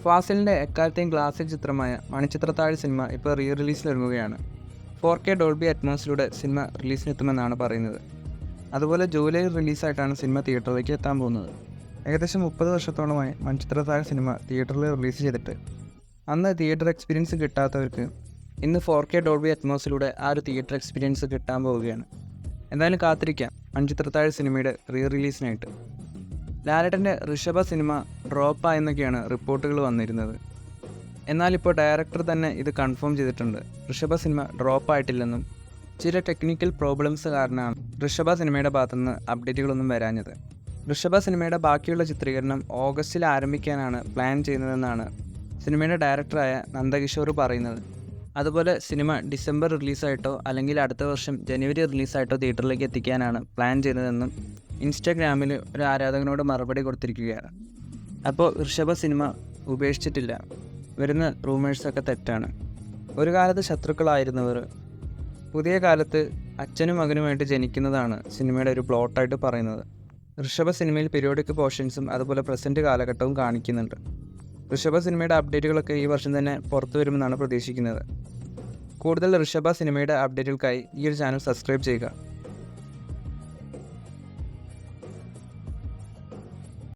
ഫാസിലിൻ്റെ എക്കാലത്തെയും ക്ലാസിക് ചിത്രമായ മണിച്ചിത്രത്താഴ് സിനിമ ഇപ്പോൾ റിലീസിലൊരുങ്ങുകയാണ്. 4K ഡോൾബി അറ്റ്മോസിലൂടെ സിനിമ റിലീസിനെത്തുമെന്നാണ് പറയുന്നത്. അതുപോലെ ജൂലൈ റിലീസായിട്ടാണ് സിനിമ തിയേറ്ററിലേക്ക് എത്താൻ പോകുന്നത്. ഏകദേശം 30 വർഷത്തോളമായി മണിച്ചിത്രത്താഴ് സിനിമ തിയേറ്ററിൽ റിലീസ് ചെയ്തിട്ട് അന്ന് തിയേറ്റർ എക്സ്പീരിയൻസ് കിട്ടാത്തവർക്ക് ഇന്ന് 4K ഡോൾബി അറ്റ്മോസിലൂടെ ആ ഒരു തിയേറ്റർ എക്സ്പീരിയൻസ് കിട്ടാൻ പോവുകയാണ്. എന്തായാലും കാത്തിരിക്കാം മണിച്ചിത്രത്താഴ് സിനിമയുടെ റിലീസിനായിട്ട്. ലാലേട്ടൻ്റെ ഋഷഭ സിനിമ ഡ്രോപ്പായെന്നൊക്കെയാണ് റിപ്പോർട്ടുകൾ വന്നിരുന്നത്. എന്നാലിപ്പോൾ ഡയറക്ടർ തന്നെ ഇത് കൺഫേം ചെയ്തിട്ടുണ്ട്. ഋഷഭ സിനിമ ഡ്രോപ്പായിട്ടില്ലെന്നും ചില ടെക്നിക്കൽ പ്രോബ്ലംസ് കാരണമാണ് ഋഷഭ സിനിമയുടെ ഭാഗത്തുനിന്ന് അപ്ഡേറ്റുകളൊന്നും വരാഞ്ഞത്. ഋഷഭ സിനിമയുടെ ബാക്കിയുള്ള ചിത്രീകരണം ഓഗസ്റ്റിൽ ആരംഭിക്കാനാണ് പ്ലാൻ ചെയ്യുന്നതെന്നാണ് സിനിമയുടെ ഡയറക്ടറായ നന്ദകിഷോർ പറയുന്നത്. അതുപോലെ സിനിമ ഡിസംബർ റിലീസായിട്ടോ അല്ലെങ്കിൽ അടുത്ത വർഷം ജനുവരി റിലീസായിട്ടോ തിയേറ്ററിലേക്ക് എത്തിക്കാനാണ് പ്ലാൻ ചെയ്യുന്നതെന്നും ഇൻസ്റ്റാഗ്രാമിൽ ഒരു ആരാധകനോട് മറുപടി കൊടുത്തിരിക്കുകയാണ്. അപ്പോൾ ഋഷഭ സിനിമ ഉപേക്ഷിച്ചിട്ടില്ല, വരുന്ന റൂമേഴ്സൊക്കെ തെറ്റാണ്. ഒരു കാലത്ത് ശത്രുക്കളായിരുന്നവർ പുതിയ കാലത്ത് അച്ഛനും മകനുമായിട്ട് ജനിക്കുന്നതാണ് സിനിമയുടെ ഒരു പ്ലോട്ടായിട്ട് പറയുന്നത്. ഋഷഭ സിനിമയിൽ പീരിയോഡിക് പോർഷൻസും അതുപോലെ പ്രസൻറ്റ് കാലഘട്ടവും കാണിക്കുന്നുണ്ട്. ഋഷഭ സിനിമയുടെ അപ്ഡേറ്റുകളൊക്കെ ഈ വർഷം തന്നെ പുറത്തു വരുമെന്നാണ് പ്രതീക്ഷിക്കുന്നത്. കൂടുതൽ ഋഷഭ സിനിമയുടെ അപ്ഡേറ്റുകൾക്കായി ഈ ഒരു ചാനൽ സബ്സ്ക്രൈബ് ചെയ്യുക.